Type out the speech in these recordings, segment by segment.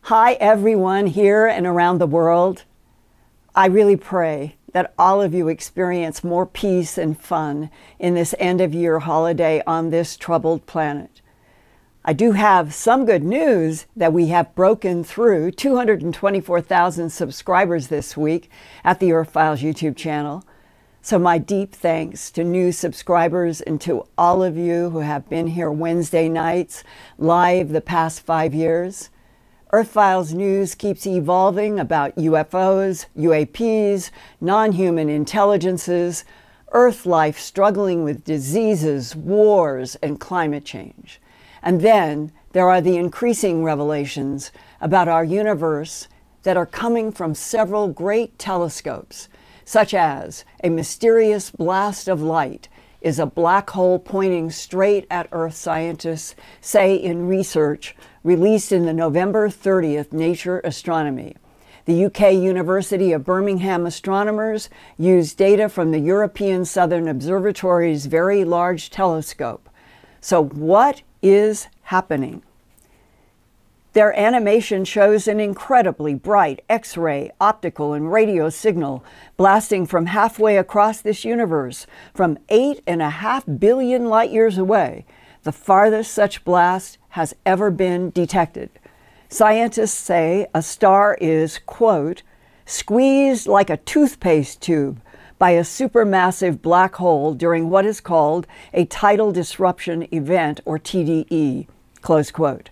Hi everyone here and around the world. I really pray that all of you experience more peace and fun in this end-of-year holiday on this troubled planet. I do have some good news that we have broken through 224,000 subscribers this week at the Earthfiles YouTube channel. So my deep thanks to new subscribers and to all of you who have been here Wednesday nights live the past 5 years. Earthfiles news keeps evolving about UFOs, UAPs, non-human intelligences, Earth life struggling with diseases, wars, and climate change. And then there are the increasing revelations about our universe that are coming from several great telescopes, such as a mysterious blast of light is a black hole pointing straight at Earth, scientists say in research released in the November 30th Nature Astronomy. The UK University of Birmingham astronomers used data from the European Southern Observatory's Very Large Telescope. So what is happening? Their animation shows an incredibly bright X-ray, optical, and radio signal blasting from halfway across this universe, from 8.5 billion light years away, the farthest such blast has ever been detected. Scientists say a star is, quote, squeezed like a toothpaste tube by a supermassive black hole during what is called a tidal disruption event, or TDE, close quote.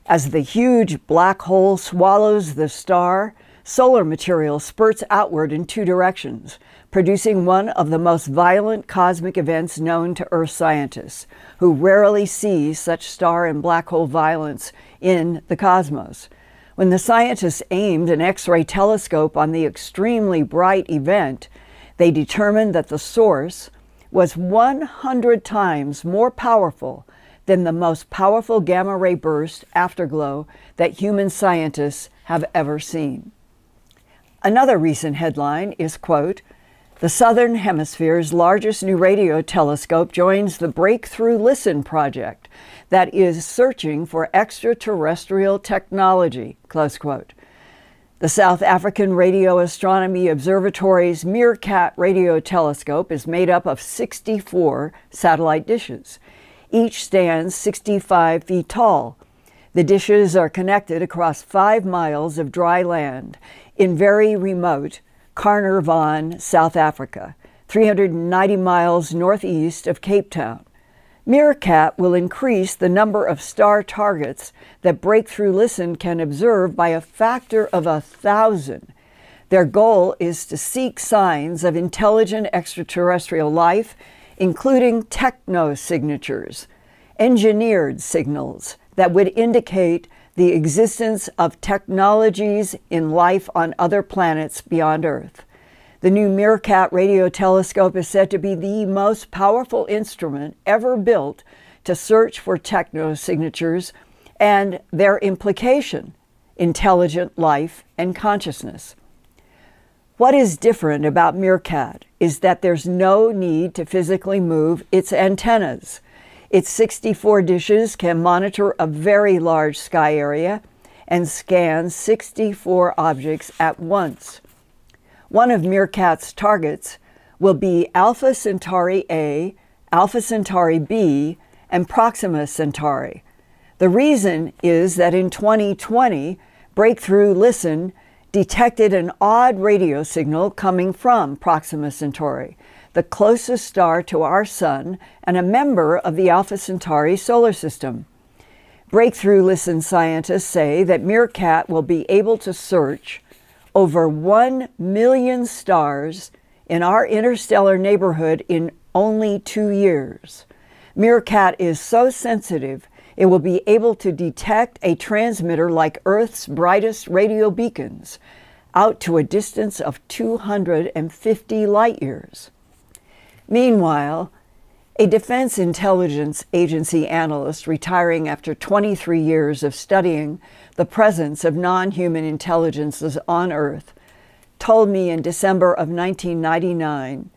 As the huge black hole swallows the star, solar material spurts outward in two directions, producing one of the most violent cosmic events known to Earth scientists, who rarely see such star and black hole violence in the cosmos. When the scientists aimed an X-ray telescope on the extremely bright event, they determined that the source was 100 times more powerful than the most powerful gamma-ray burst afterglow that human scientists have ever seen. Another recent headline is, quote, the Southern Hemisphere's largest new radio telescope joins the Breakthrough Listen project that is searching for extraterrestrial technology, close quote. The South African Radio Astronomy Observatory's MeerKAT radio telescope is made up of 64 satellite dishes. Each stands 65 feet tall. The dishes are connected across 5 miles of dry land in very remote Carnarvon, South Africa, 390 miles northeast of Cape Town. MeerKAT will increase the number of star targets that Breakthrough Listen can observe by a factor of 1,000. Their goal is to seek signs of intelligent extraterrestrial life, including technosignatures, engineered signals that would indicate the existence of technologies in life on other planets beyond Earth. The new MeerKAT radio telescope is said to be the most powerful instrument ever built to search for technosignatures and their implication, intelligent life and consciousness. What is different about MeerKAT is that there's no need to physically move its antennas. Its 64 dishes can monitor a very large sky area and scan 64 objects at once. One of MeerKAT's targets will be Alpha Centauri A, Alpha Centauri B, and Proxima Centauri. The reason is that in 2020, Breakthrough Listen detected an odd radio signal coming from Proxima Centauri, the closest star to our sun and a member of the Alpha Centauri solar system. Breakthrough Listen scientists say that MeerKAT will be able to search over 1 million stars in our interstellar neighborhood in only 2 years. MeerKAT is so sensitive, it will be able to detect a transmitter like Earth's brightest radio beacons out to a distance of 250 light years. Meanwhile, a Defense Intelligence Agency analyst retiring after 23 years of studying the presence of non-human intelligences on Earth told me in December of 1999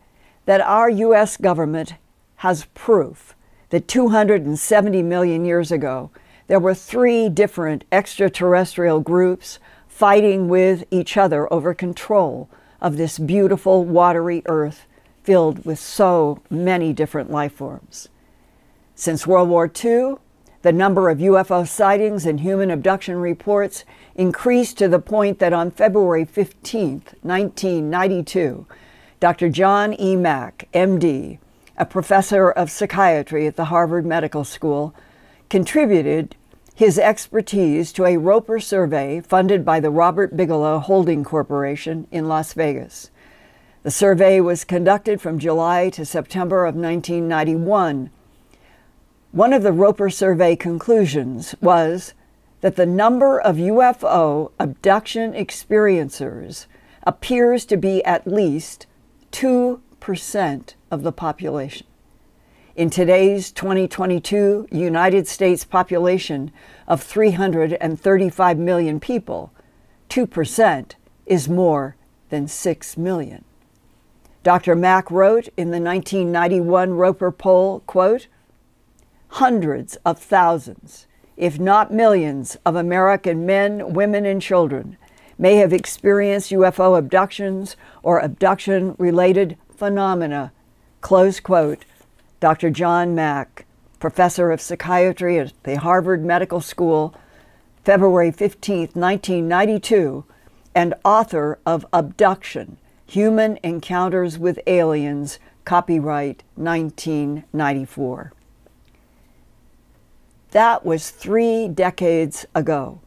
that our U.S. government has proof that 270 million years ago, there were 3 different extraterrestrial groups fighting with each other over control of this beautiful watery Earth filled with so many different life forms. Since World War II, the number of UFO sightings and human abduction reports increased to the point that on February 15, 1992, Dr. John E. Mack, MD, a professor of psychiatry at the Harvard Medical School, contributed his expertise to a Roper survey funded by the Robert Bigelow Holding Corporation in Las Vegas. The survey was conducted from July to September of 1991. One of the Roper survey conclusions was that the number of UFO abduction experiencers appears to be at least 2% of the population. In today's 2022 United States population of 335 million people, 2% is more than 6 million. Dr. Mack wrote in the 1991 Roper poll, quote, "Hundreds of thousands, if not millions, of American men, women, and children may have experienced UFO abductions or abduction-related phenomena," close quote. Dr. John Mack, professor of psychiatry at the Harvard Medical School, February 15, 1992, and author of Abduction: Human Encounters with Aliens, copyright 1994. That was 3 decades ago.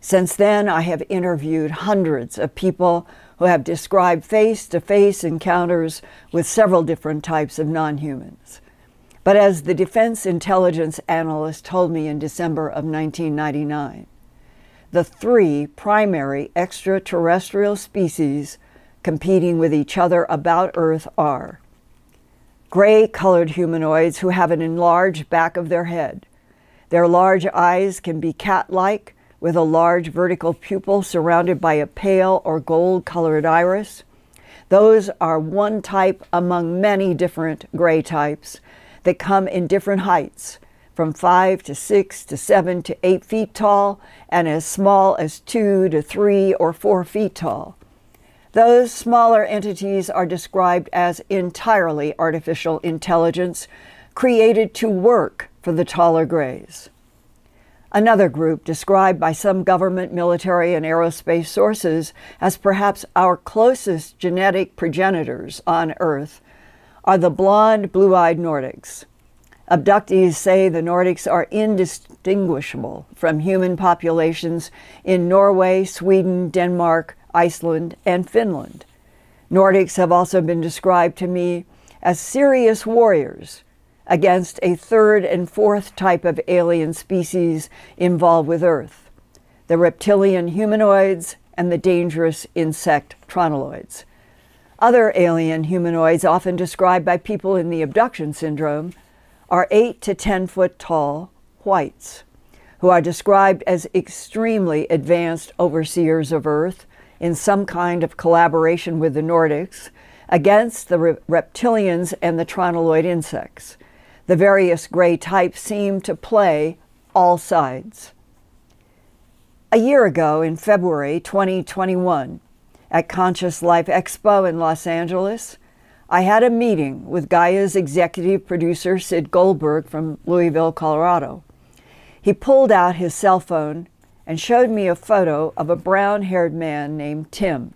Since then, I have interviewed hundreds of people who have described face-to-face encounters with several different types of non-humans. But as the defense intelligence analyst told me in December of 1999, the 3 primary extraterrestrial species competing with each other about Earth are gray-colored humanoids who have an enlarged back of their head. Their large eyes can be cat-like, with a large vertical pupil surrounded by a pale or gold-colored iris. Those are one type among many different gray types that come in different heights, from 5 to 6 to 7 to 8 feet tall, and as small as 2 to 3 or 4 feet tall. Those smaller entities are described as entirely artificial intelligence, created to work for the taller grays. Another group, described by some government, military, and aerospace sources as perhaps our closest genetic progenitors on Earth, are the blonde, blue-eyed Nordics. Abductees say the Nordics are indistinguishable from human populations in Norway, Sweden, Denmark, Iceland, and Finland. Nordics have also been described to me as serious warriors against a 3rd and 4th type of alien species involved with Earth, the reptilian humanoids and the dangerous insect tronoloids. Other alien humanoids, often described by people in the abduction syndrome, are 8 to 10 foot tall whites, who are described as extremely advanced overseers of Earth in some kind of collaboration with the Nordics against the reptilians and the tronoloid insects. The various gray types seem to play all sides. A year ago, in February 2021, at Conscious Life Expo in Los Angeles, I had a meeting with Gaia's executive producer, Sid Goldberg, from Louisville, Colorado. He pulled out his cell phone and showed me a photo of a brown-haired man named Tim,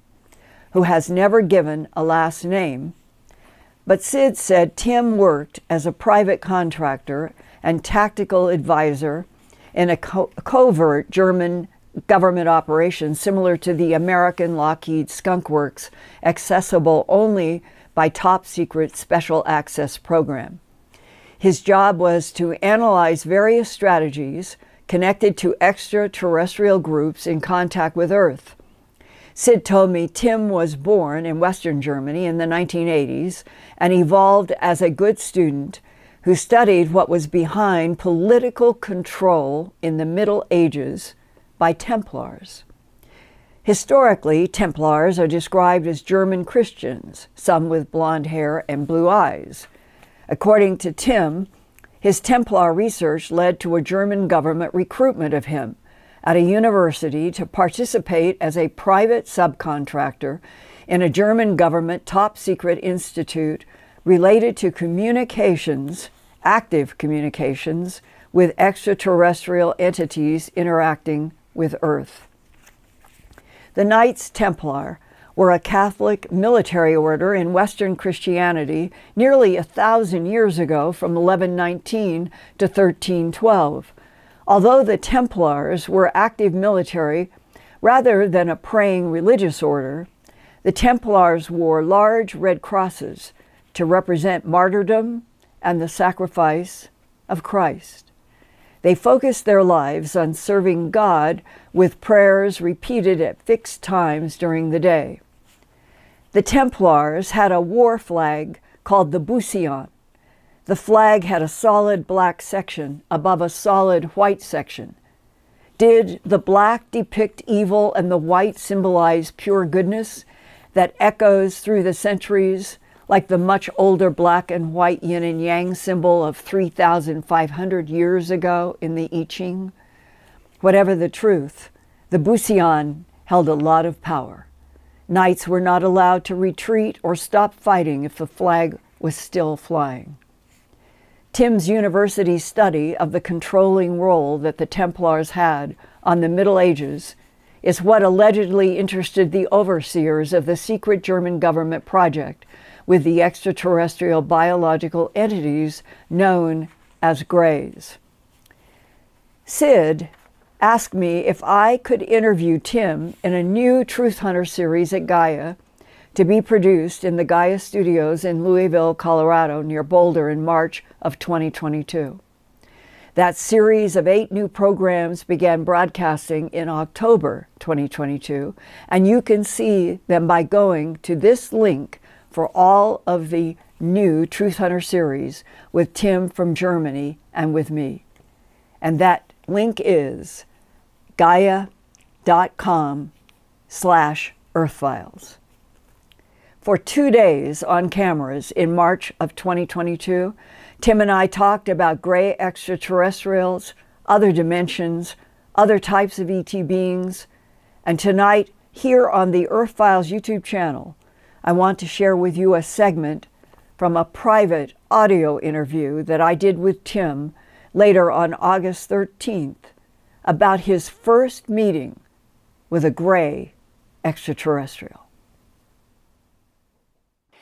who has never given a last name. But Sid said Tim worked as a private contractor and tactical advisor in a covert German government operation similar to the American Lockheed Skunk Works, accessible only by top-secret special access program. His job was to analyze various strategies connected to extraterrestrial groups in contact with Earth. Sid told me Tim was born in Western Germany in the 1980s and evolved as a good student who studied what was behind political control in the Middle Ages by Templars. Historically, Templars are described as German Christians, some with blonde hair and blue eyes. According to Tim, His Templar research led to a German government recruitment of him at a university to participate as a private subcontractor in a German government top-secret institute related to communications, active communications, with extraterrestrial entities interacting with Earth. The Knights Templar were a Catholic military order in Western Christianity nearly 1,000 years ago, from 1119 to 1312. Although the Templars were active military rather than a praying religious order, the Templars wore large red crosses to represent martyrdom and the sacrifice of Christ. They focused their lives on serving God with prayers repeated at fixed times during the day. The Templars had a war flag called the Busillon. The flag had a solid black section above a solid white section. Did the black depict evil and the white symbolize pure goodness that echoes through the centuries, like the much older black and white yin and yang symbol of 3,500 years ago in the I Ching? Whatever the truth, the Busillon held a lot of power. Knights were not allowed to retreat or stop fighting if the flag was still flying. Tim's university study of the controlling role that the Templars had on the Middle Ages is what allegedly interested the overseers of the secret German government project with the extraterrestrial biological entities known as Greys. Sid asked me if I could interview Tim in a new Truth Hunter series at Gaia to be produced in the Gaia Studios in Louisville, Colorado, near Boulder in March of 2022. That series of 8 new programs began broadcasting in October 2022, and you can see them by going to this link for all of the new Truth Hunter series with Tim from Germany and with me. And that link is gaia.com/Earthfiles. For 2 days on cameras in March of 2022, Tim and I talked about gray extraterrestrials, other dimensions, other types of ET beings, and tonight, here on the Earthfiles YouTube channel, I want to share with you a segment from a private audio interview that I did with Tim later on August 13th about his first meeting with a gray extraterrestrial.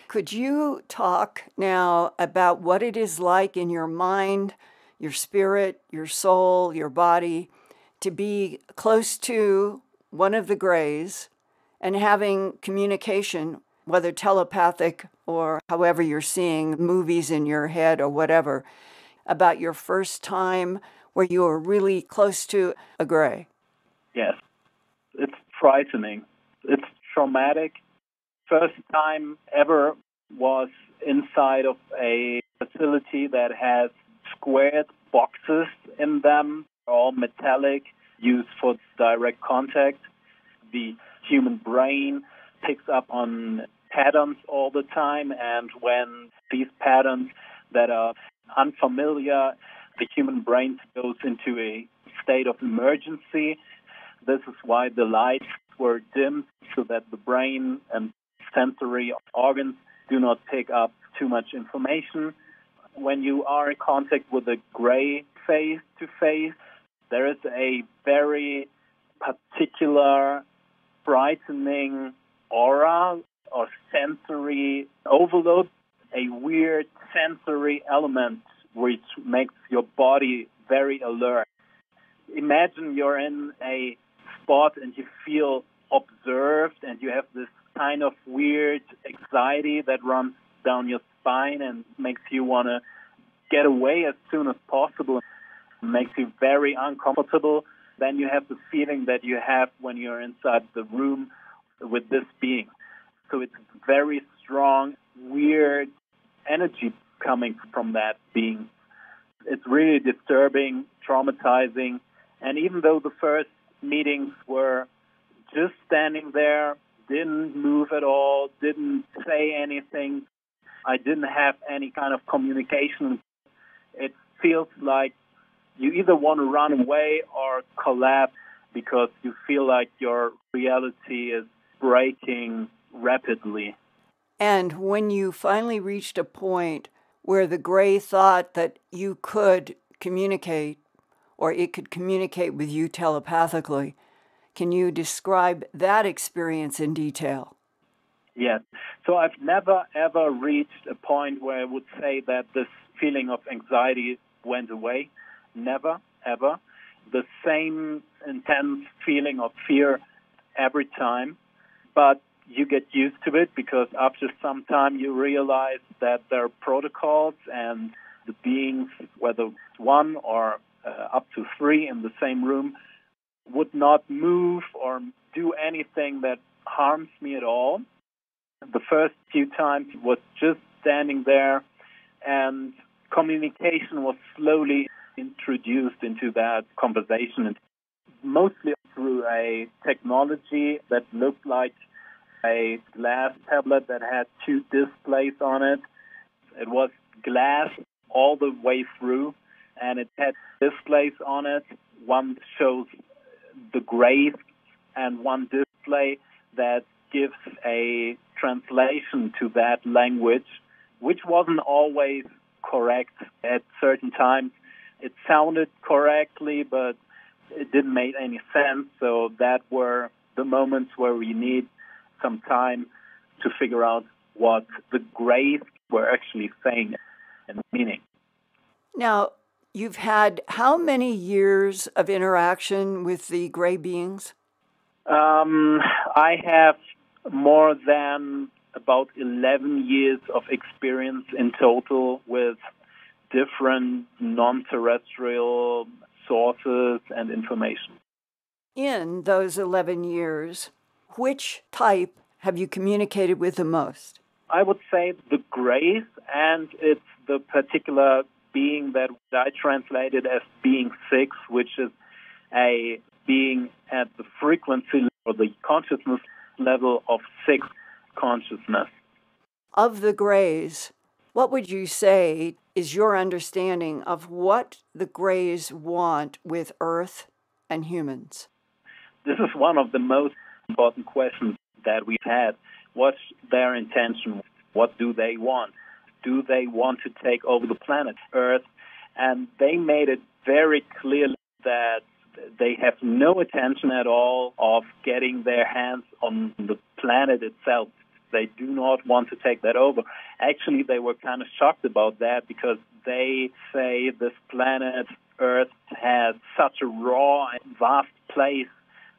Could you talk now about what it is like in your mind, your spirit, your soul, your body, to be close to one of the Greys and having communication, whether telepathic or however you're seeing movies in your head or whatever, about your first time where you were really close to a Grey? Yes, it's frightening. It's traumatic. First time ever was inside of a facility that has squared boxes in them, all metallic, used for direct contact. The human brain picks up on patterns all the time, and when these patterns that are unfamiliar, the human brain goes into a state of emergency. This is why the lights were dimmed, so that the brain and sensory organs do not pick up too much information. When you are in contact with a Grey face-to-face, there is a very particular, frightening aura or sensory overload, a weird sensory element which makes your body very alert. Imagine you're in a spot and you feel observed and you have this kind of weird anxiety that runs down your spine and makes you want to get away as soon as possible, makes you very uncomfortable. Then you have the feeling that you have when you're inside the room with this being. So it's very strong, weird energy coming from that being. It's really disturbing, traumatizing. And even though the first meetings were just standing there, didn't move at all, didn't say anything, I didn't have any kind of communication. It feels like you either want to run away or collapse because you feel like your reality is breaking rapidly. And when you finally reached a point where the gray thought that you could communicate, or it could communicate with you telepathically, can you describe that experience in detail? Yes. So I've never, ever reached a point where I would say that this feeling of anxiety went away. Never, ever. The same intense feeling of fear every time. But you get used to it because after some time you realize that there are protocols and the beings, whether one or up to three in the same room, would not move or do anything that harms me at all. The first few times was just standing there, and communication was slowly introduced into that conversation, mostly through a technology that looked like a glass tablet that had two displays on it. It was glass all the way through, and it had displays on it. One shows the grays and one display that gives a translation to that language, which wasn't always correct. At certain times it sounded correctly, but it didn't make any sense. So that were the moments where we need some time to figure out what the grays were actually saying and meaning. Now, you've had how many years of interaction with the gray beings? I have more than about 11 years of experience in total with different non-terrestrial sources and information. In those 11 years, which type have you communicated with the most? I would say the grays, and it's the particular being that I translated as being 6, which is a being at the frequency or the consciousness level of 6 consciousness. Of the grays, what would you say is your understanding of what the grays want with Earth and humans? This is one of the most important questions that we've had. What's their intention? What do they want? Do they want to take over the planet Earth? And they made it very clear that they have no intention at all of getting their hands on the planet itself. They do not want to take that over. Actually, they were kind of shocked about that because they say this planet Earth has such a raw and vast place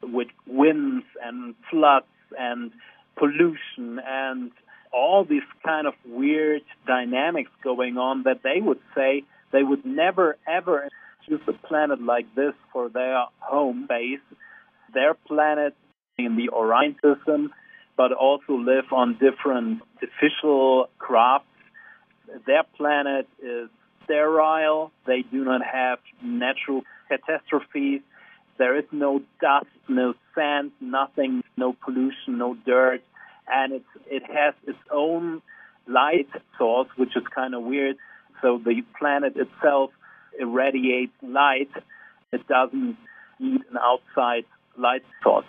with winds and floods and pollution and all these kind of weird dynamics going on that they would say they would never, ever choose a planet like this for their home base. Their planet in the Orion system, but also live on different artificial crafts. Their planet is sterile. They do not have natural catastrophes. There is no dust, no sand, nothing, no pollution, no dirt. And it has its own light source, which is kind of weird. So the planet itself irradiates light. It doesn't need an outside light source.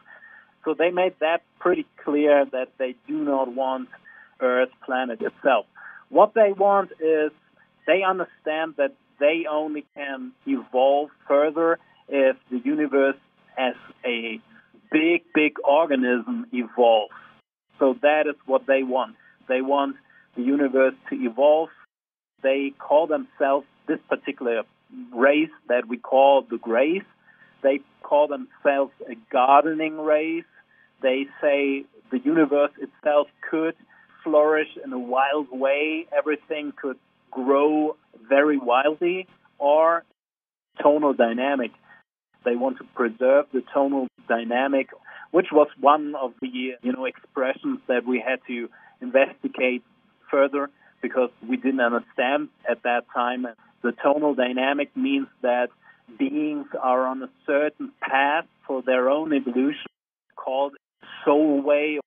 So they made that pretty clear that they do not want Earth planet itself. What they want is they understand that they only can evolve further if the universe as a big, big organism evolves. So that is what they want. They want the universe to evolve. They call themselves, this particular race that we call the Greys, they call themselves a gardening race. They say the universe itself could flourish in a wild way. Everything could grow very wildly, or tonal dynamic. They want to preserve the tonal dynamic, which was one of the expressions that we had to investigate further because we didn't understand at that time. The tonal dynamic means that beings are on a certain path for their own evolution called soul way.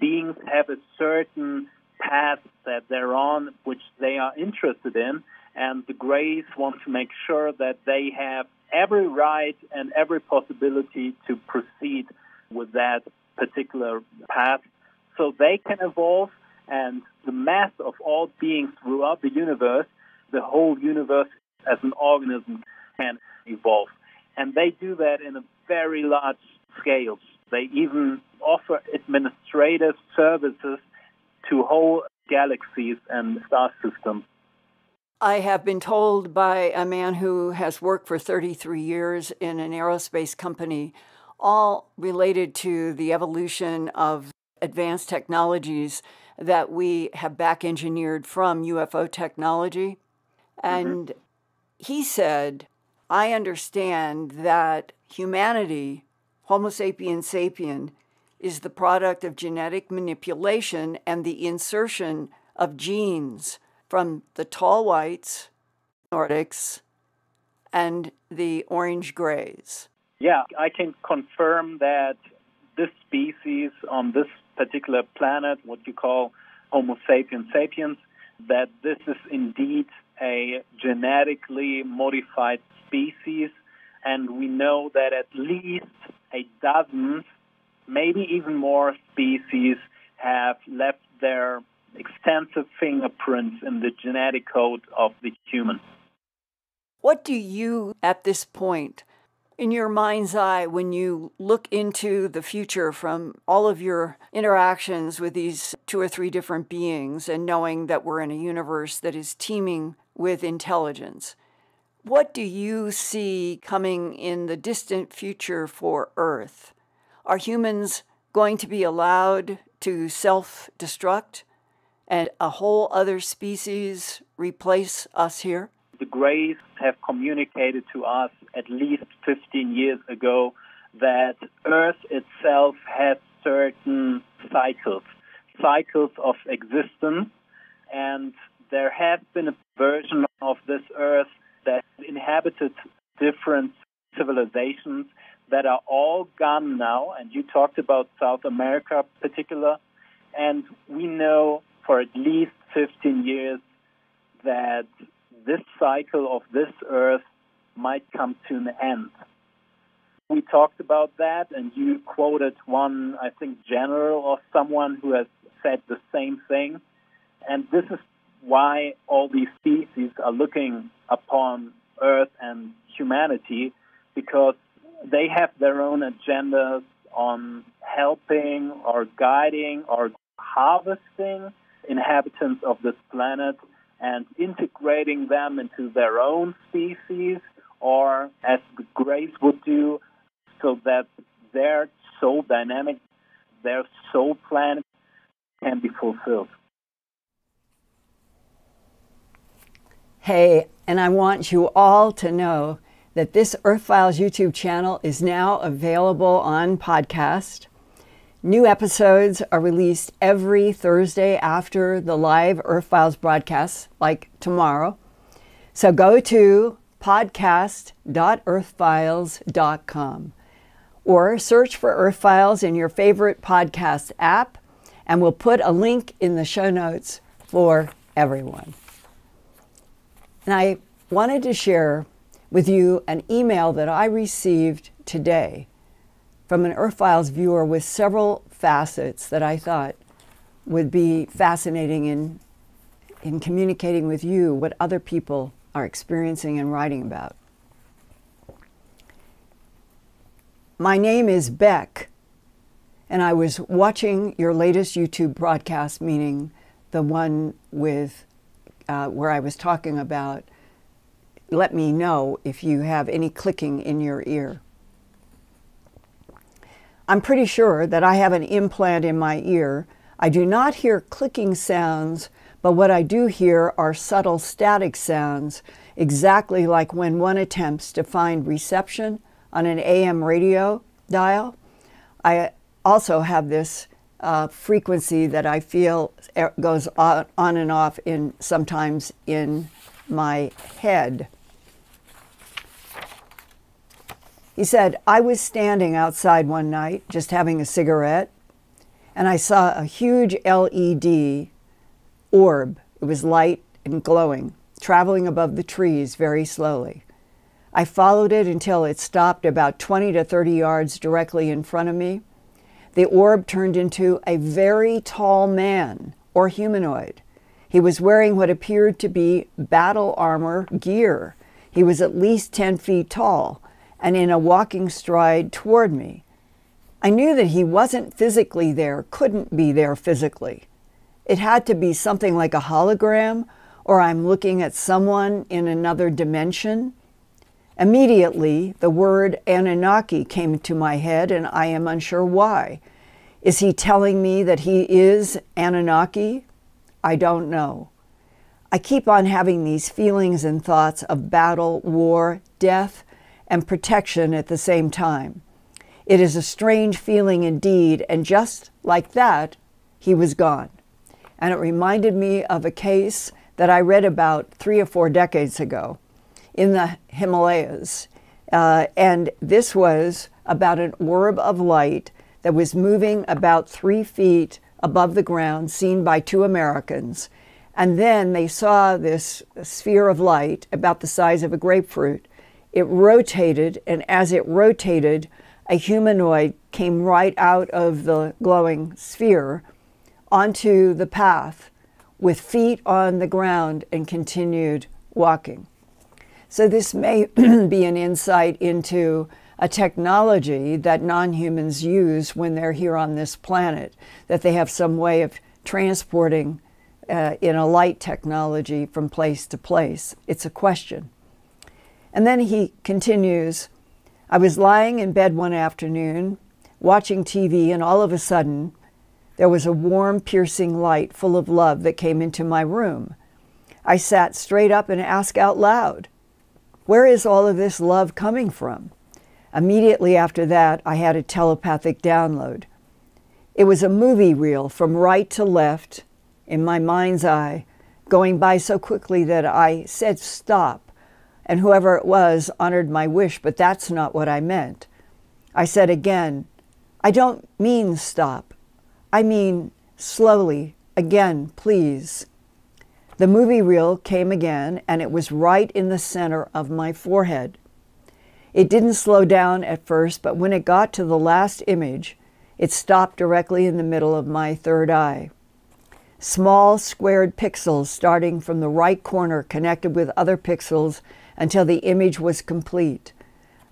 Beings have a certain path that they're on, which they are interested in, And the Greys want to make sure that they have every right and every possibility to proceed with that particular path so they can evolve, and the mass of all beings throughout the universe, the whole universe as an organism, can evolve. And they do that in a very large scale. They even offer administrative services to whole galaxies and star systems. I have been told by a man who has worked for 33 years in an aerospace company, all related to the evolution of advanced technologies that we have back engineered from UFO technology. And he said, I understand that humanity, Homo sapiens sapien, is the product of genetic manipulation and the insertion of genes from the tall whites, Nordics, and the orange grays. Yeah, I can confirm that this species on this particular planet, what you call Homo sapiens sapiens, that this is indeed a genetically modified species, and we know that at least a dozen, maybe even more species have left their extensive fingerprints in the genetic code of the human. What do you, at this point, in your mind's eye, when you look into the future from all of your interactions with these 2 or 3 different beings and knowing that we're in a universe that is teeming with intelligence, what do you see coming in the distant future for Earth? Are humans going to be allowed to self-destruct and a whole other species replace us here? The Greys have communicated to us at least 15 years ago that Earth itself has certain cycles of existence, and there has been a version of this Earth that inhabited different civilizations that are all gone now, and you talked about South America in particular, and we know for at least 15 years that this cycle of this Earth might come to an end. We talked about that, and you quoted one, I think, general or someone who has said the same thing. And this is why all these species are looking upon Earth and humanity, because they have their own agendas on helping or guiding or harvesting inhabitants of this planet and integrating them into their own species, or as the Greys would do, so that their soul dynamic, their soul plan can be fulfilled. Hey, and I want you all to know that this Earthfiles YouTube channel is now available on podcast. New episodes are released every Thursday after the live Earthfiles broadcasts, like tomorrow. So go to podcast.earthfiles.com or search for Earthfiles in your favorite podcast app, and we'll put a link in the show notes for everyone. And I wanted to share with you an email that I received today from an Earthfiles viewer with several facets that I thought would be fascinating in communicating with you what other people are experiencing and writing about. My name is Beck, and I was watching your latest YouTube broadcast, meaning the one with where I was talking about, let me know if you have any clicking in your ear. I'm pretty sure that I have an implant in my ear. I do not hear clicking sounds, but what I do hear are subtle static sounds, exactly like when one attempts to find reception on an AM radio dial. I also have this frequency that I feel goes on and off sometimes in my head. He said, I was standing outside one night just having a cigarette, and I saw a huge LED orb. It was light and glowing, traveling above the trees very slowly. I followed it until it stopped about 20 to 30 yards directly in front of me. The orb turned into a very tall man, or humanoid. He was wearing what appeared to be battle armor gear. He was at least 10 feet tall and in a walking stride toward me. I knew that he wasn't physically there, couldn't be there physically. It had to be something like a hologram, or I'm looking at someone in another dimension. Immediately, the word Anunnaki came to my head, and I am unsure why. Is he telling me that he is Anunnaki? I don't know. I keep on having these feelings and thoughts of battle, war, death, and protection at the same time. It is a strange feeling indeed, and just like that, he was gone. And it reminded me of a case that I read about 3 or 4 decades ago in the Himalayas. And this was about an orb of light that was moving about 3 feet above the ground, seen by 2 Americans. And then they saw this sphere of light about the size of a grapefruit. It rotated, and as it rotated, a humanoid came right out of the glowing sphere onto the path with feet on the ground and continued walking. So this may be an insight into a technology that non-humans use when they're here on this planet, that they have some way of transporting in a light technology from place to place. It's a question. And then he continues, I was lying in bed one afternoon, watching TV, and all of a sudden, there was a warm, piercing light full of love that came into my room. I sat straight up and asked out loud, where is all of this love coming from? Immediately after that, I had a telepathic download. It was a movie reel from right to left in my mind's eye, going by so quickly that I said stop, and whoever it was honored my wish, but that's not what I meant. I said again, I don't mean stop. I mean slowly, again, please. The movie reel came again, and it was right in the center of my forehead. It didn't slow down at first, but when it got to the last image, it stopped directly in the middle of my third eye. Small squared pixels starting from the right corner connected with other pixels until the image was complete.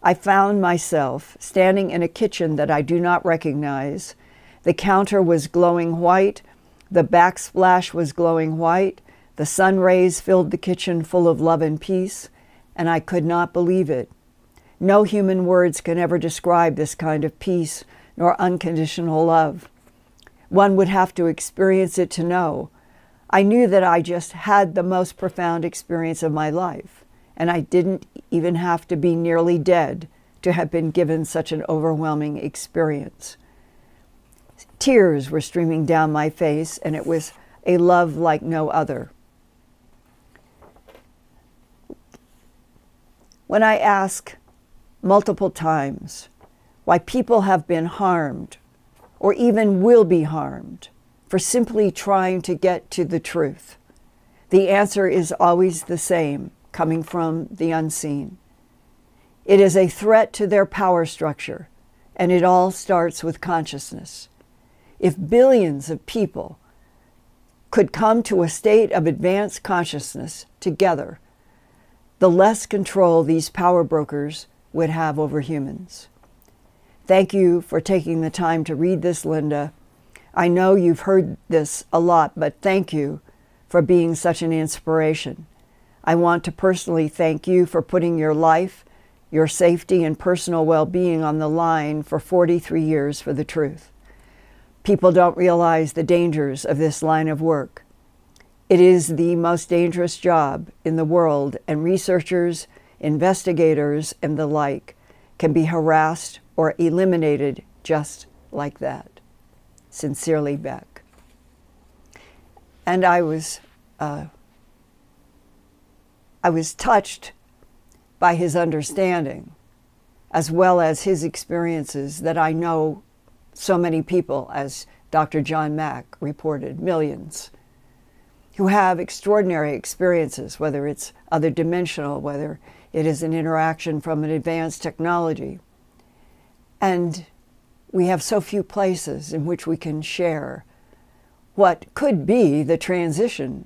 I found myself standing in a kitchen that I do not recognize. The counter was glowing white, the backsplash was glowing white, the sun rays filled the kitchen full of love and peace, and I could not believe it. No human words can ever describe this kind of peace nor unconditional love. One would have to experience it to know. I knew that I just had the most profound experience of my life, and I didn't even have to be nearly dead to have been given such an overwhelming experience. Tears were streaming down my face, and it was a love like no other. When I ask multiple times why people have been harmed or even will be harmed for simply trying to get to the truth, the answer is always the same, coming from the unseen. It is a threat to their power structure, and it all starts with consciousness. If billions of people could come to a state of advanced consciousness together, the less control these power brokers would have over humans. Thank you for taking the time to read this, Linda. I know you've heard this a lot, but thank you for being such an inspiration. I want to personally thank you for putting your life, your safety, and personal well-being on the line for 43 years for the truth. People don't realize the dangers of this line of work. It is the most dangerous job in the world, and researchers, investigators, and the like can be harassed or eliminated just like that. Sincerely, Beck. And I was touched by his understanding, as well as his experiences that I know so many people, as Dr. John Mack reported, millions, who have extraordinary experiences, whether it's other dimensional, whether it is an interaction from an advanced technology. And we have so few places in which we can share what could be the transition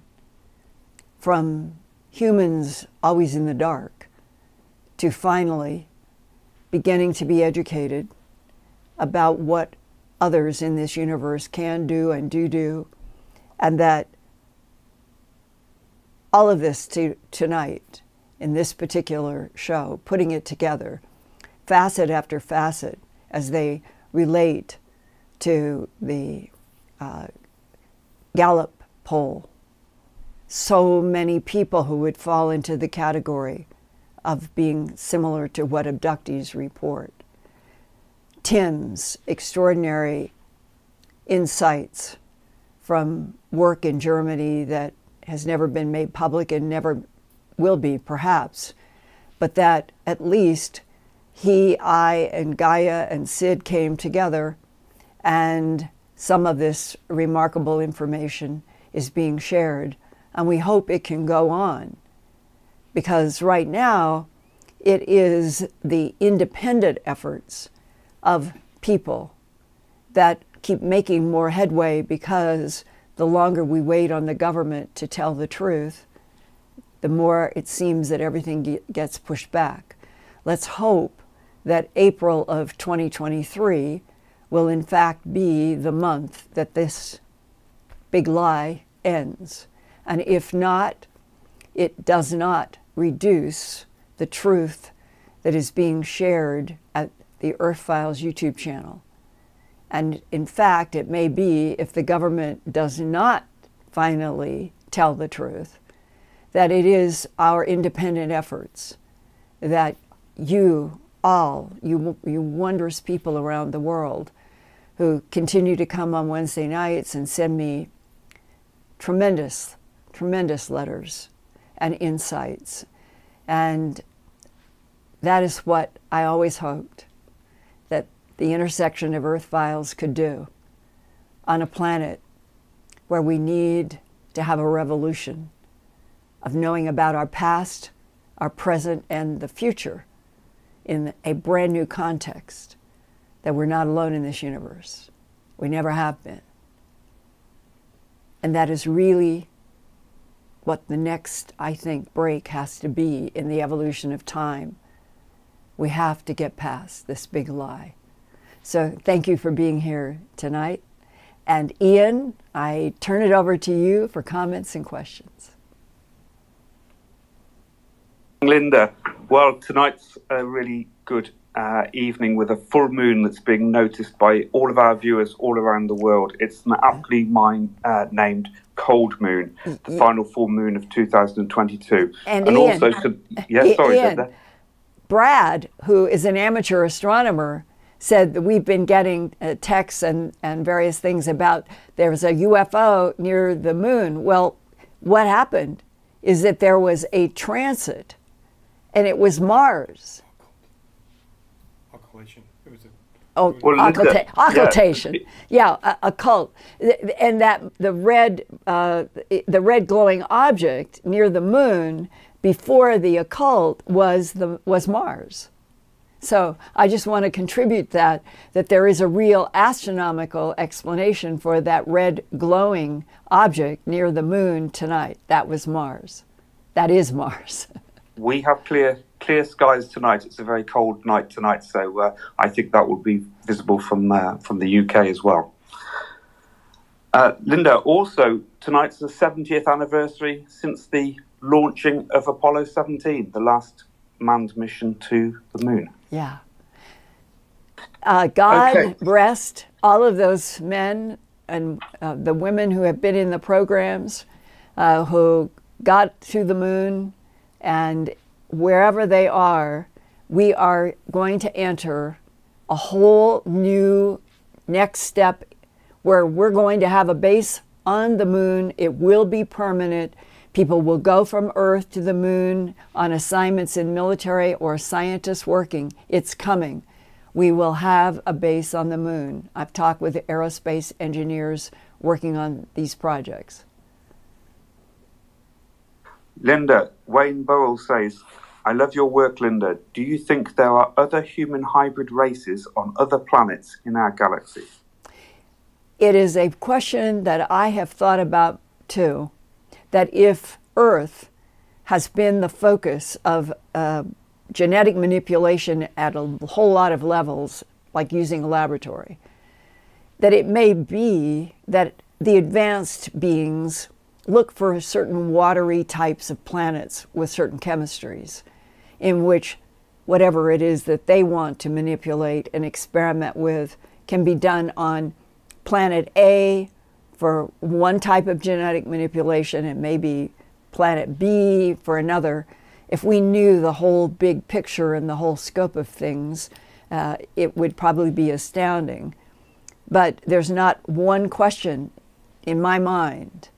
from humans always in the dark to finally beginning to be educated about what others in this universe can do and do, and that all of this tonight in this particular show, putting it together, facet after facet, as they relate to the Gallup poll. So many people who would fall into the category of being similar to what abductees report. Tim's extraordinary insights from work in Germany that has never been made public and never will be, perhaps, but that at least he, I, and Gaia and Sid came together, and some of this remarkable information is being shared, and we hope it can go on, because right now it is the independent efforts of people that keep making more headway, because the longer we wait on the government to tell the truth, the more it seems that everything gets pushed back. Let's hope that April of 2023 will in fact be the month that this big lie ends. And if not, it does not reduce the truth that is being shared at the Earthfiles YouTube channel. And in fact, it may be, if the government does not finally tell the truth, that it is our independent efforts, that you all, you wondrous people around the world who continue to come on Wednesday nights and send me tremendous, tremendous letters and insights. And that is what I always hoped that the intersection of Earthfiles could do on a planet where we need to have a revolution of knowing about our past, our present, and the future in a brand new context, that we're not alone in this universe. We never have been. And that is really what the next, I think, break has to be in the evolution of time. We have to get past this big lie. So thank you for being here tonight. And Ian, I turn it over to you for comments and questions. Linda, well, tonight's a really good evening with a full moon that's being noticed by all of our viewers all around the world. It's an aptly named cold moon, the final full moon of 2022. And Ian, also, yes, sorry, Ian, Linda. Brad, who is an amateur astronomer, said that we've been getting texts and various things about there's a UFO near the moon. Well, what happened is that there was a transit, and it was Mars. Occultation. It was a occultation. Yeah, occult. And that the red glowing object near the moon before the occult was Mars. So I just want to contribute that there is a real astronomical explanation for that red glowing object near the moon tonight. That was Mars. That is Mars. We have clear skies tonight. It's a very cold night tonight, so I think that will be visible from the UK as well. Linda, also tonight's the 70th anniversary since the launching of Apollo 17, the last manned mission to the moon. Yeah. God rest all of those men and the women who have been in the programs, who got to the moon, and wherever they are, we are going to enter a whole new next step where we're going to have a base on the moon. It will be permanent. People will go from Earth to the moon on assignments in military or scientists working. It's coming. We will have a base on the moon. I've talked with aerospace engineers working on these projects. Linda, Wayne Burrell says, I love your work, Linda. Do you think there are other human hybrid races on other planets in our galaxy? It is a question that I have thought about too, that if Earth has been the focus of genetic manipulation at a whole lot of levels, like using a laboratory, that it may be that the advanced beings look for certain watery types of planets with certain chemistries in which whatever it is that they want to manipulate and experiment with can be done on planet A for one type of genetic manipulation and maybe planet B for another. If we knew the whole big picture and the whole scope of things, it would probably be astounding. But there's not one question in my mind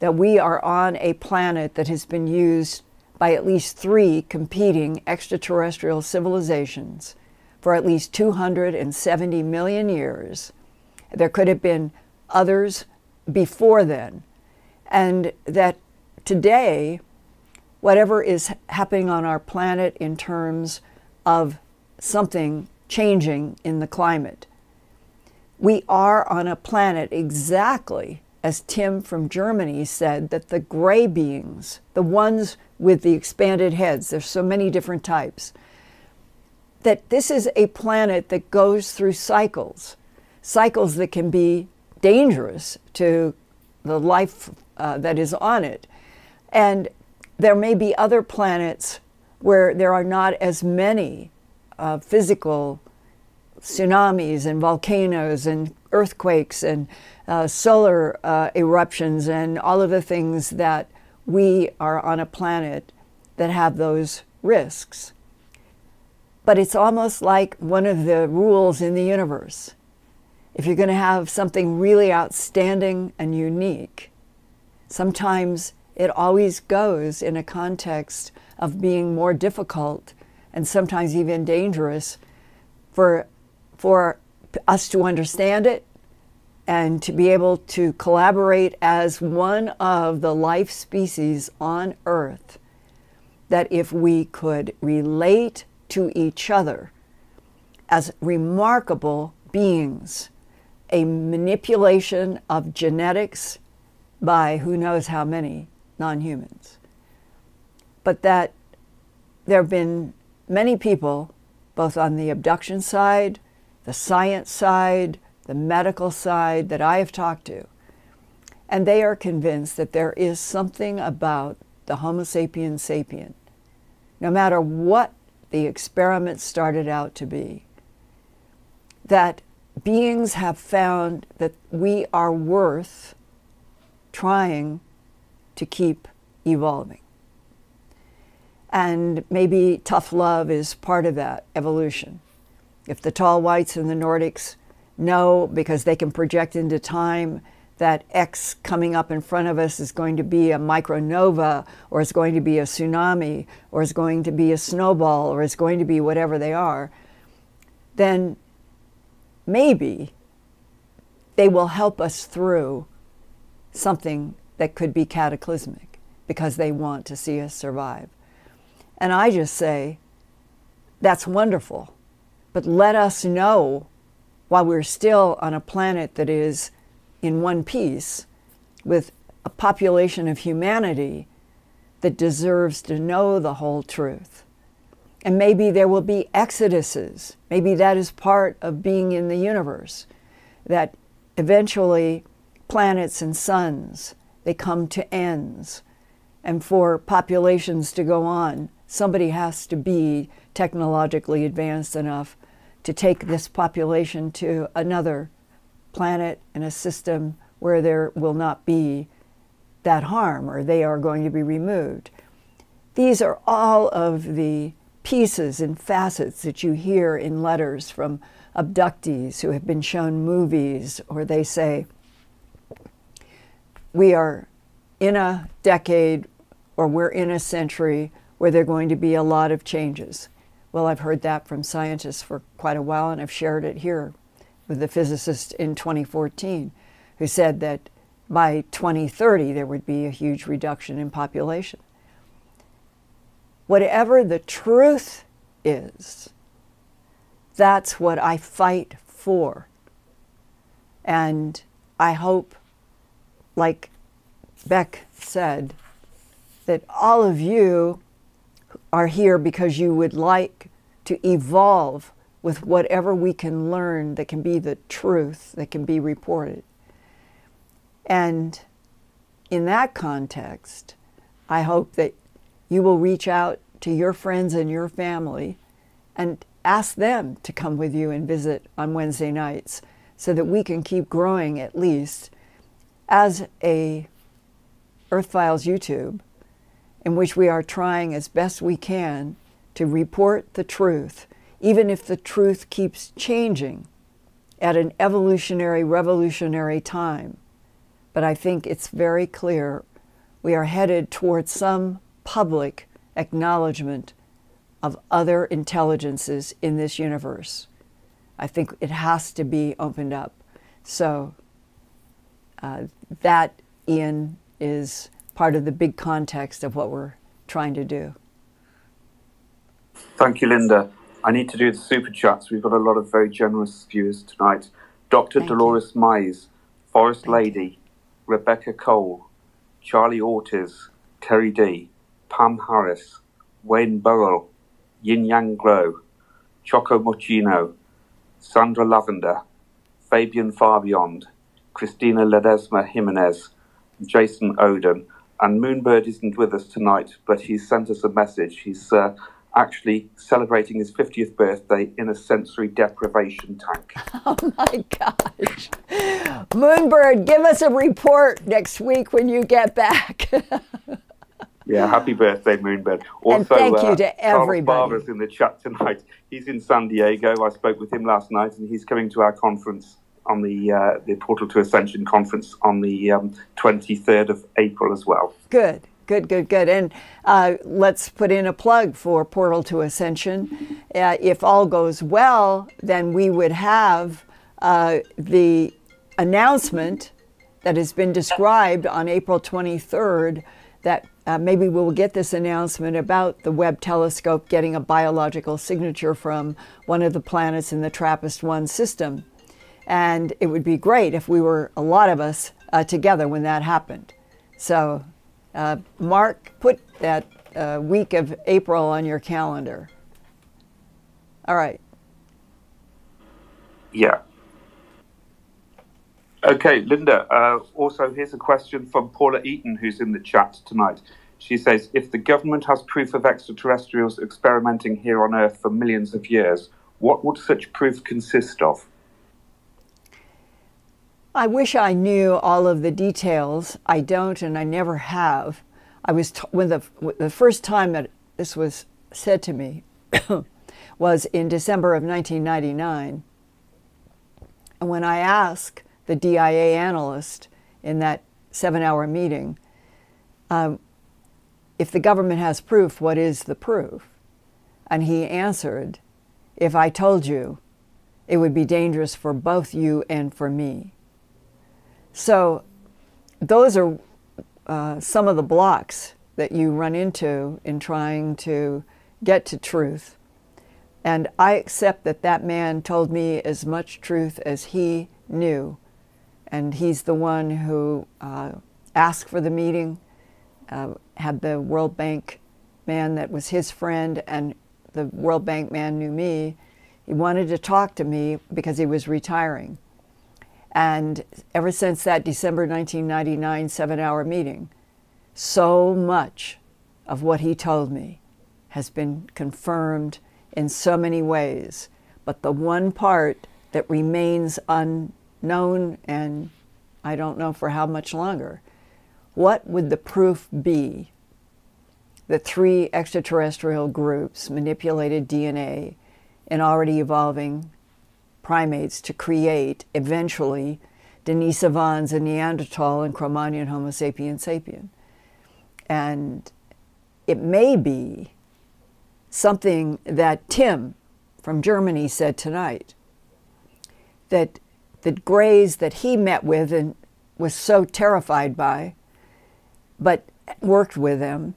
that we are on a planet that has been used by at least 3 competing extraterrestrial civilizations for at least 270 million years. There could have been others before then. And that today, whatever is happening on our planet in terms of something changing in the climate, we are on a planet exactly as Tim from Germany said, that the gray beings, the ones with the expanded heads, there's so many different types, that this is a planet that goes through cycles that can be dangerous to the life that is on it. And there may be other planets where there are not as many physical tsunamis and volcanoes and earthquakes and solar eruptions and all of the things that we are on a planet that have those risks. But it's almost like one of the rules in the universe. If you're going to have something really outstanding and unique, sometimes it always goes in a context of being more difficult and sometimes even dangerous for us to understand it and to be able to collaborate as one of the life species on Earth, that if we could relate to each other as remarkable beings, a manipulation of genetics by who knows how many non-humans. But that there have been many people, both on the abduction side, the science side, the medical side that I have talked to, and they are convinced that there is something about the Homo sapiens sapien, no matter what the experiment started out to be, that beings have found that we are worth trying to keep evolving. And maybe tough love is part of that evolution. If the tall whites and the Nordics know, because they can project into time, that X coming up in front of us is going to be a micronova, or is going to be a tsunami, or is going to be a snowball, or is going to be whatever they are, then maybe they will help us through something that could be cataclysmic because they want to see us survive. And I just say, that's wonderful, but let us know while we're still on a planet that is in one piece with a population of humanity that deserves to know the whole truth. And maybe there will be exoduses. Maybe that is part of being in the universe, that eventually planets and suns, they come to ends. And for populations to go on, somebody has to be technologically advanced enough to take this population to another planet in a system where there will not be that harm, or they are going to be removed. These are all of the pieces and facets that you hear in letters from abductees who have been shown movies, or they say, we are in a decade or we're in a century where there are going to be a lot of changes. Well, I've heard that from scientists for quite a while, and I've shared it here with the physicist in 2014, who said that by 2030 there would be a huge reduction in population. whatever the truth is, that's what I fight for. And I hope, like Beck said, that all of you are here because you would like to evolve with whatever we can learn that can be the truth that can be reported. And in that context, I hope that you will reach out to your friends and your family and ask them to come with you and visit on Wednesday nights so that we can keep growing, at least as a Earthfiles YouTube, in which we are trying as best we can to report the truth, even if the truth keeps changing at an evolutionary, revolutionary time. But I think it's very clear we are headed towards some public acknowledgement of other intelligences in this universe. I think it has to be opened up. So that, Ian, is part of the big context of what we're trying to do. Thank you, Linda. I need to do the super chats. We've got a lot of very generous viewers tonight. Dr. Dolores Mize, Forest Lady, Rebecca Cole, Charlie Ortiz, Terry D, Pam Harris, Wayne Burrell, Yin Yang Glow, Choco Mochino, Sandra Lavender, Fabian Far Beyond, Christina Ledesma Jimenez, Jason Oden, and Moonbird isn't with us tonight, but he's sent us a message. He's actually celebrating his 50th birthday in a sensory deprivation tank. Oh my gosh. Moonbird, give us a report next week when you get back. Yeah, happy birthday, Moonbird. Also, and thank you to everybody. Charles Barber's in the chat tonight. He's in San Diego. I spoke with him last night, and he's coming to our conference on the Portal to Ascension conference on the 23rd of April as well. Good. And let's put in a plug for Portal to Ascension. If all goes well, then we would have the announcement that has been described on April 23rd that maybe we'll get this announcement about the Webb telescope getting a biological signature from one of the planets in the TRAPPIST-1 system. And it would be great if we were, a lot of us, together when that happened. So, Mark, put that week of April on your calendar. All right. Yeah. Okay, Linda, also here's a question from Paula Eaton, who's in the chat tonight. She says, if the government has proof of extraterrestrials experimenting here on Earth for millions of years, what would such proof consist of? I wish I knew all of the details. I don't, and I never have. I was when the first time that this was said to me was in December of 1999. And when I asked the DIA analyst in that 7-hour meeting, if the government has proof, what is the proof? And he answered, if I told you, it would be dangerous for both you and for me. So those are some of the blocks that you run into in trying to get to truth. And I accept that that man told me as much truth as he knew. And he's the one who asked for the meeting, had the World Bank man that was his friend, and the World Bank man knew me. He wanted to talk to me because he was retiring. And ever since that December 1999 7-hour meeting, so much of what he told me has been confirmed in so many ways. But the one part that remains unknown, and I don't know for how much longer, what would the proof be that 3 extraterrestrial groups manipulated DNA in already evolving primates to create, eventually, Denisovans, a Neanderthal, and Cro-Magnon Homo sapien sapien. And it may be something that Tim from Germany said tonight, that the Greys that he met with and was so terrified by, but worked with them,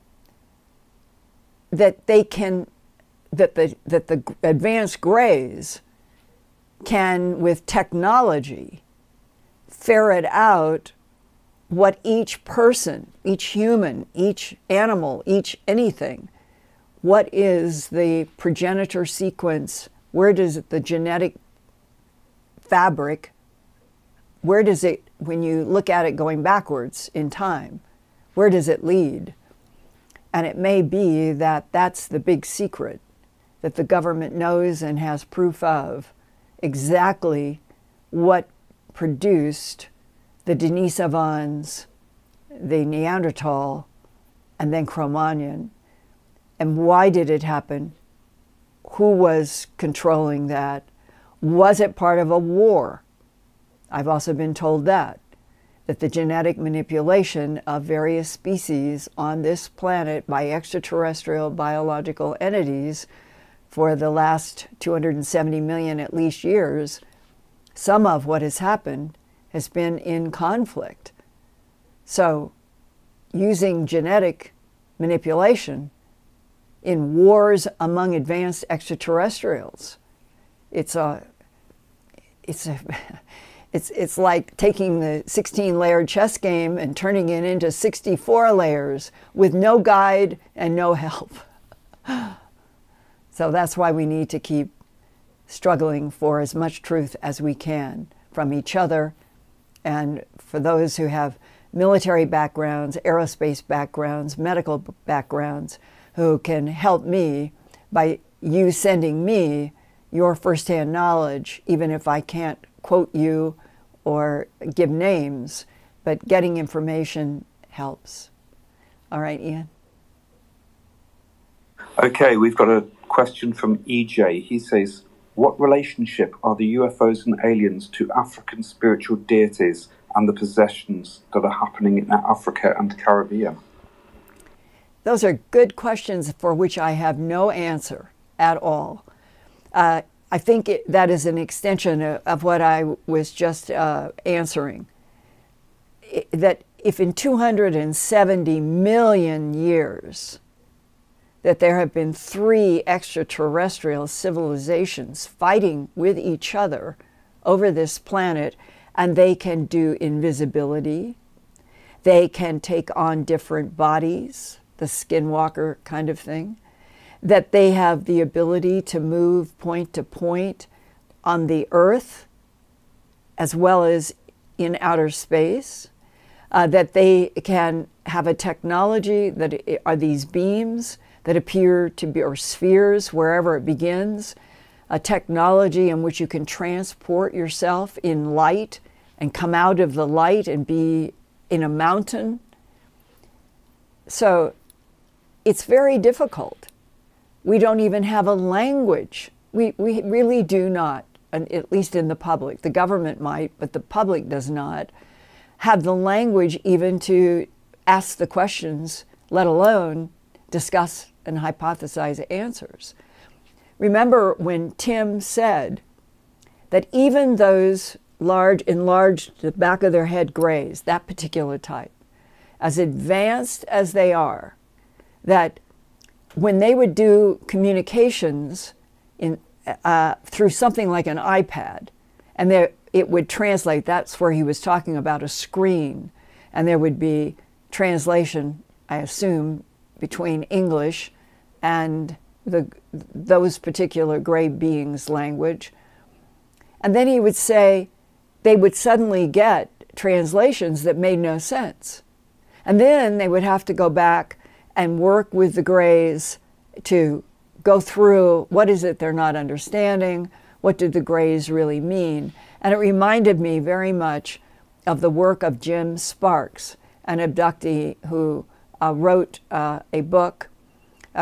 that they can, that the advanced grays can, with technology, ferret out what each person, each human, each animal, each anything, what is the progenitor sequence, where does the genetic fabric, where does it, when you look at it going backwards in time, where does it lead? And it may be that that's the big secret, that the government knows and has proof of exactly what produced the Denisovans, the Neanderthal, and then Cro-Magnon. And why did it happen? Who was controlling that? Was it part of a war? I've also been told that the genetic manipulation of various species on this planet by extraterrestrial biological entities for the last 270 million at least years, some of what has happened has been in conflict. So using genetic manipulation in wars among advanced extraterrestrials, it's like taking the 16-layered chess game and turning it into 64 layers with no guide and no help. So that's why we need to keep struggling for as much truth as we can from each other, and for those who have military backgrounds, aerospace backgrounds, medical backgrounds, who can help me by you sending me your firsthand knowledge, even if I can't quote you or give names, but getting information helps. All right, Ian? Okay, we've got a question from EJ. He says, what relationship are the UFOs and aliens to African spiritual deities and the possessions that are happening in Africa and Caribbean? Those are good questions for which I have no answer at all. I think that is an extension of what I was just answering. That if in 270 million years that there have been 3 extraterrestrial civilizations fighting with each other over this planet, and they can do invisibility, they can take on different bodies, the skinwalker kind of thing, that they have the ability to move point to point on the Earth as well as in outer space, that they can have a technology that are these beams that appear to be, or spheres, wherever it begins, a technology in which you can transport yourself in light and come out of the light and be in a mountain. So it's very difficult. We don't even have a language. We really do not, and at least in the public. The government might, but the public does not have the language even to ask the questions, let alone discuss and hypothesize answers. Remember when Tim said that even those enlarged the back of their head grays, that particular type, as advanced as they are, that when they would do communications through something like an iPad, and it would translate, that's where he was talking about a screen, and there would be translation, I assume, between English and those particular gray beings' language. And then he would say they would suddenly get translations that made no sense. And then they would have to go back and work with the grays to go through what is it they're not understanding, what did the grays really mean. And it reminded me very much of the work of Jim Sparks, an abductee who wrote a book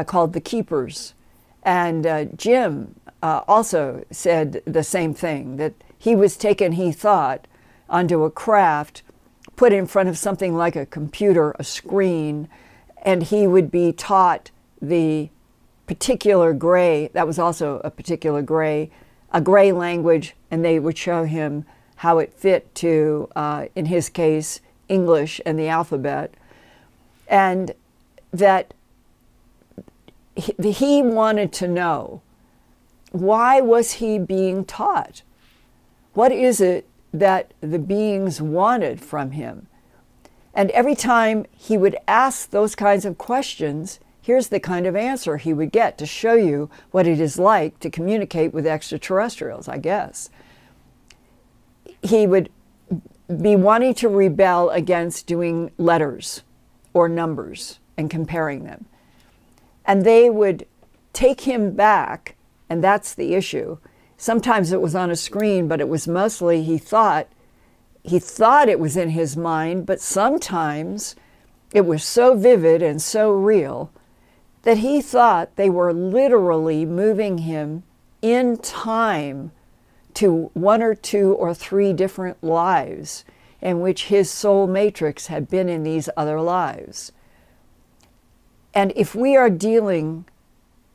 called The Keepers. And Jim also said the same thing, that he was taken, he thought, onto a craft, put in front of something like a computer, a screen, and he would be taught the particular gray, that was also a particular gray, a gray language, and they would show him how it fit to, in his case, English and the alphabet. And that he wanted to know, why was he being taught? What is it that the beings wanted from him? And every time he would ask those kinds of questions, here's the kind of answer he would get to show you what it is like to communicate with extraterrestrials, I guess. He would be wanting to rebel against doing letters or numbers and comparing them. And they would take him back, and that's the issue. Sometimes it was on a screen, but it was mostly he thought it was in his mind, but sometimes it was so vivid and so real that he thought they were literally moving him in time to 1 or 2 or 3 different lives in which his soul matrix had been in these other lives. And if we are dealing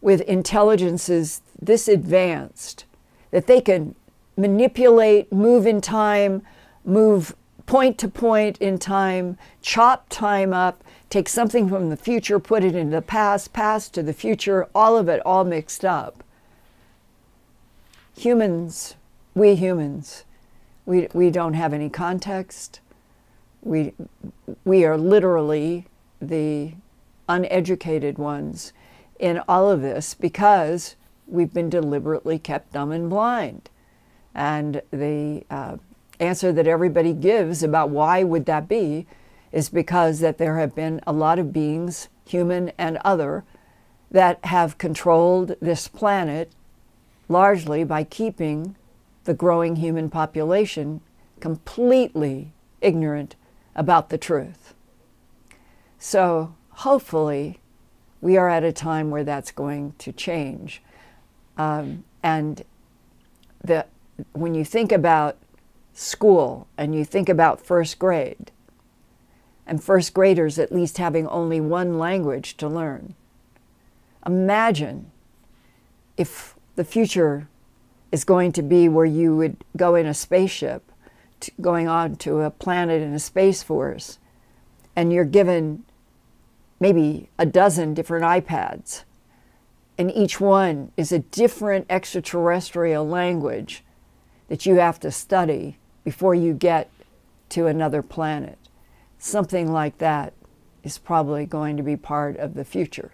with intelligences this advanced, that they can manipulate, move in time, move point to point in time, chop time up, take something from the future, put it into the past, past to the future, all of it all mixed up. Humans, we humans, we don't have any context. We are literally the uneducated ones in all of this because we've been deliberately kept dumb and blind. And the answer that everybody gives about why would that be is because that there have been a lot of beings, human and other, that have controlled this planet largely by keeping the growing human population completely ignorant about the truth. So hopefully we are at a time where that's going to change. And when you think about school and you think about first grade, and first graders at least having only one language to learn, imagine if the future is going to be where you would go in a spaceship, going on to a planet in a space force, and you're given maybe a dozen different iPads, and each one is a different extraterrestrial language that you have to study before you get to another planet. Something like that is probably going to be part of the future.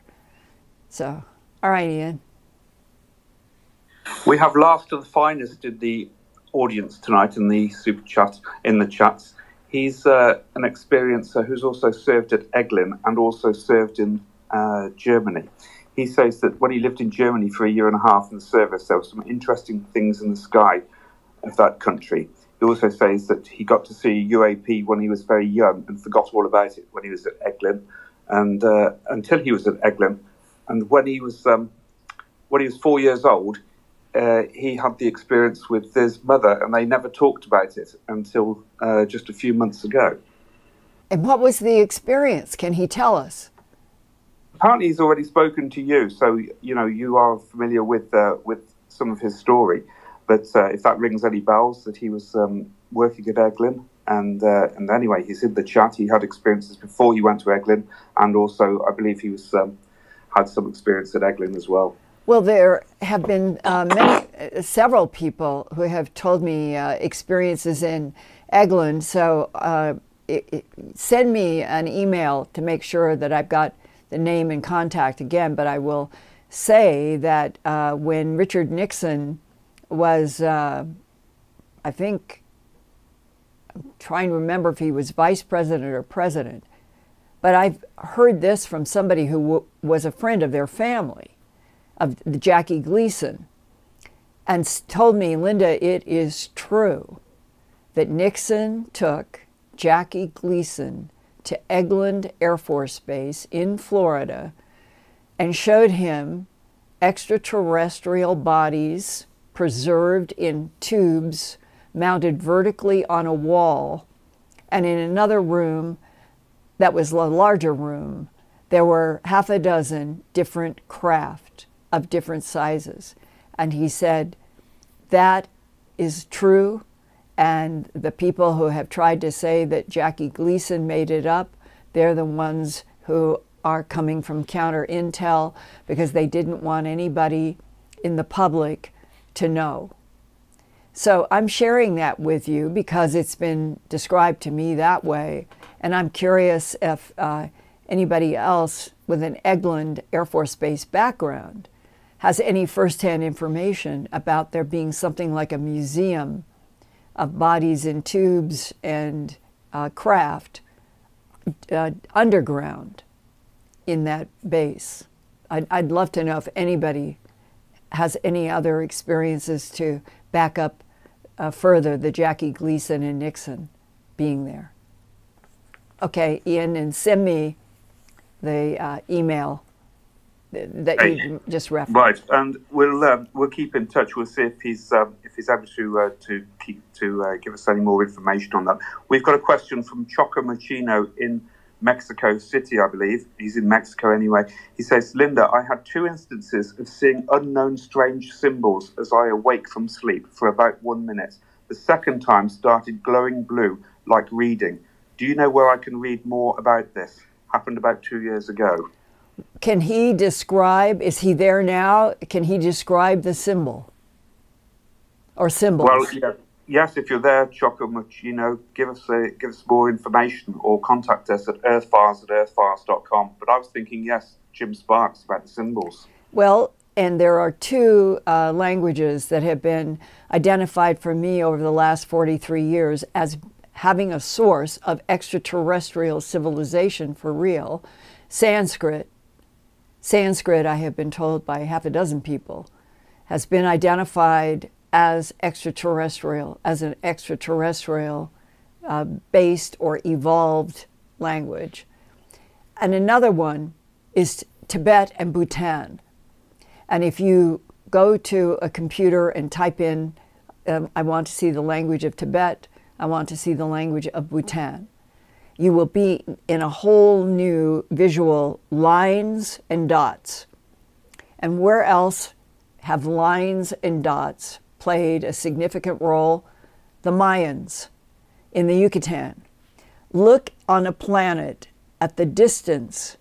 So, all right, Ian. We have last of the finest in the audience tonight in the super chat, in the chats. He's an experiencer who's also served at Eglin and also served in Germany. He says that when he lived in Germany for 1.5 years in the service, there were some interesting things in the sky of that country. He also says that he got to see UAP when he was very young and forgot all about it when he was at Eglin, and until he was at Eglin. And when he was 4 years old, he had the experience with his mother, and they never talked about it until just a few months ago. And what was the experience? Can he tell us? Apparently, he's already spoken to you, so you know you are familiar with some of his story. But if that rings any bells, that he was working at Eglin, and anyway, he's in the chat. He had experiences before he went to Eglin, and also I believe he was had some experience at Eglin as well. Well, there have been several people who have told me experiences in Eglin. So send me an email to make sure that I've got the name and contact again. But I will say that when Richard Nixon was, I think, I'm trying to remember if he was vice president or president, but I've heard this from somebody who was a friend of their family, of Jackie Gleason, and told me, Linda, it is true that Nixon took Jackie Gleason to Eglin Air Force Base in Florida and showed him extraterrestrial bodies preserved in tubes mounted vertically on a wall, and in another room that was a larger room, there were 6 different craft of different sizes. And he said, that is true, and the people who have tried to say that Jackie Gleason made it up, they're the ones who are coming from counter intel because they didn't want anybody in the public to know. So I'm sharing that with you because it's been described to me that way. And I'm curious if anybody else with an Eglin Air Force Base background has any firsthand information about there being something like a museum of bodies in tubes and craft underground in that base. I'd love to know if anybody has any other experiences to back up further the Jackie Gleason and Nixon being there. Okay, Ian, and send me the email that you just referenced. Right, and we'll keep in touch. We'll see if he's able to give us any more information on that. We've got a question from Choco Machino in Mexico City, I believe. He's in Mexico anyway. He says, Linda, I had 2 instances of seeing unknown strange symbols as I awake from sleep for about 1 minute. The second time started glowing blue, like reading. Do you know where I can read more about this? Happened about 2 years ago. Can he describe, is he there now? Can he describe the symbol or symbols? Well, yeah. Yes, if you're there, Choco Machino, give us more information or contact us at earthfiles@earthfiles.com. But I was thinking, yes, Jim Sparks about the symbols. Well, and there are 2 languages that have been identified for me over the last 43 years as having a source of extraterrestrial civilization for real. Sanskrit, I have been told by half a dozen people, has been identified as extraterrestrial, as an extraterrestrial based or evolved language. And another one is Tibet and Bhutan. And if you go to a computer and type in, I want to see the language of Tibet, I want to see the language of Bhutan, you will be in a whole new visual lines and dots. And where else have lines and dots played a significant role? The Mayans in the Yucatan. Look on a planet at the distance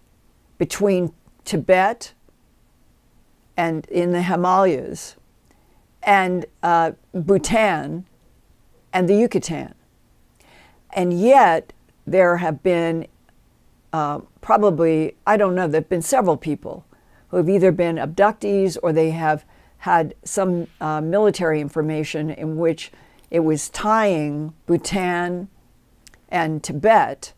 between Tibet and in the Himalayas and Bhutan and the Yucatan. And yet there have been probably, I don't know, there have been several people who have either been abductees or they have had some military information in which it was tying Bhutan and Tibet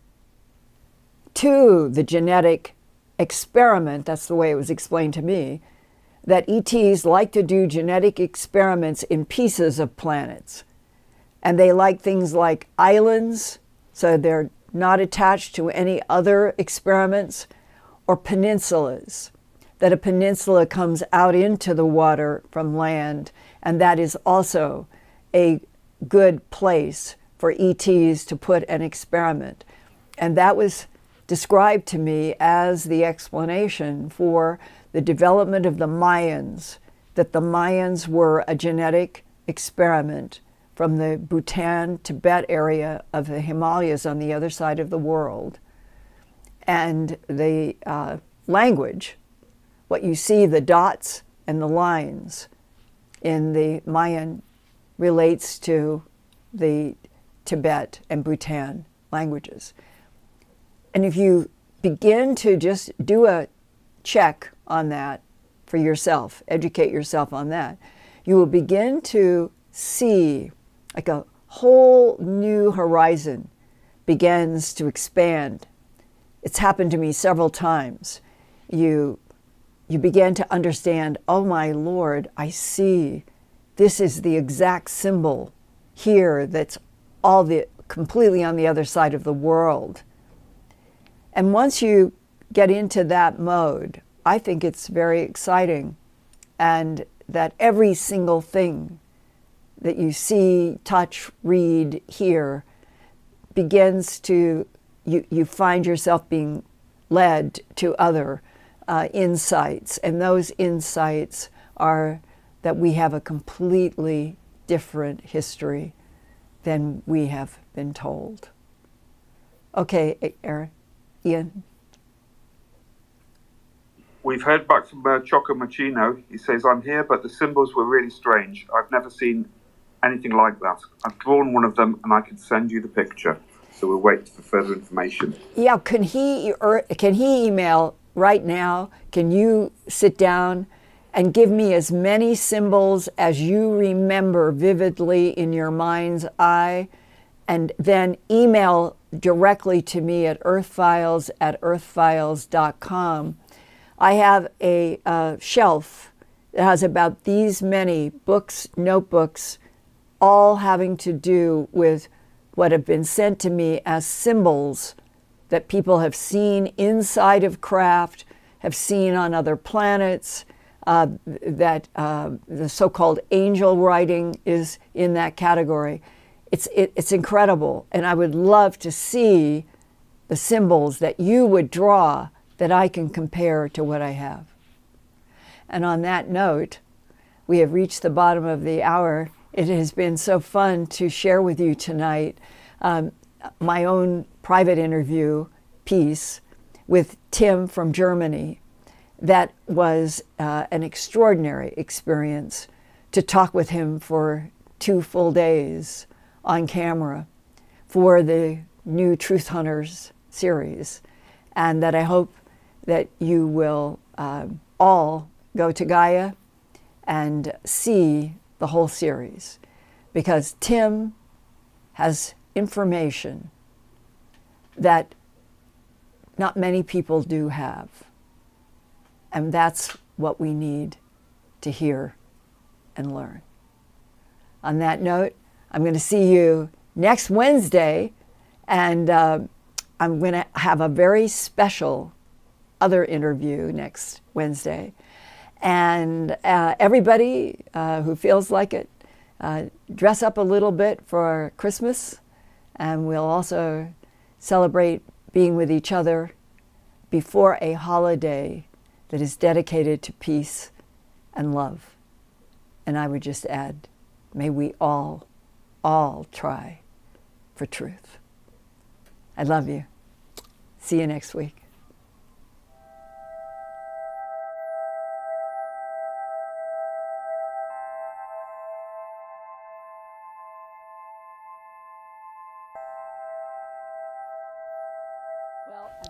to the genetic experiment, that's the way it was explained to me, that ETs like to do genetic experiments in pieces of planets. And they like things like islands, so they're not attached to any other experiments, or peninsulas, that a peninsula comes out into the water from land, and that is also a good place for ETs to put an experiment. And that was described to me as the explanation for the development of the Mayans, that the Mayans were a genetic experiment from the Bhutan, Tibet area of the Himalayas on the other side of the world. And the language, what you see, the dots and the lines in the Mayan relates to the Tibet and Bhutan languages. And if you begin to just do a check on that for yourself, educate yourself on that, you will begin to see like a whole new horizon begins to expand. It's happened to me several times. You begin to understand, oh my Lord, I see this is the exact symbol here that's completely on the other side of the world. And once you get into that mode, I think it's very exciting, and that every single thing that you see, touch, read, hear begins to, you find yourself being led to other insights. And those insights are that we have a completely different history than we have been told. Okay, Ian. We've heard back from Choco Machino. He says, I'm here, but the symbols were really strange. I've never seen anything like that. I've drawn one of them, and I can send you the picture. So we'll wait for further information. Yeah, can he email right now? Can you sit down and give me as many symbols as you remember vividly in your mind's eye, and then email directly to me at earthfiles@earthfiles.com. I have a shelf that has about these many books, notebooks, all having to do with what have been sent to me as symbols that people have seen inside of craft, have seen on other planets, that the so-called angel writing is in that category. It's incredible, and I would love to see the symbols that you would draw that I can compare to what I have. And on that note, we have reached the bottom of the hour. It has been so fun to share with you tonight my own private interview piece with Tim from Germany. That was an extraordinary experience to talk with him for 2 full days on camera for the new Truth Hunters series, and that I hope that you will all go to Gaia and see the whole series, because Tim has information that not many people do have, and that's what we need to hear and learn. On that note, I'm going to see you next Wednesday, and I'm going to have a very special other interview next Wednesday. And everybody who feels like it, dress up a little bit for Christmas, and we'll also celebrate being with each other before a holiday that is dedicated to peace and love. And I would just add, may we all try for truth. I love you. See you next week.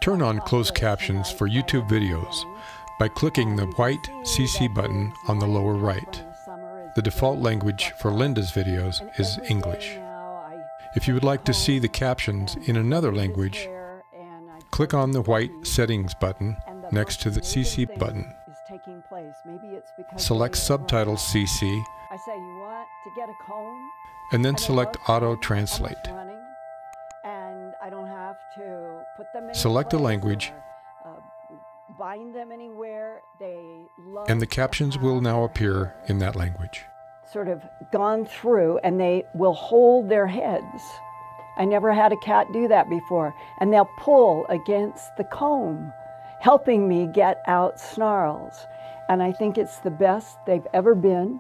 Turn on closed captions for YouTube videos by clicking the white CC button on the lower right. The default language for Linda's videos is English. If you would like to see the captions in another language, click on the white settings button next to the CC button. Select Subtitles CC, and then select Auto Translate. Select a language, and the captions will now appear in that language. Sort of gone through, and they will hold their heads. I never had a cat do that before. And they'll pull against the comb, helping me get out snarls. And I think it's the best they've ever been.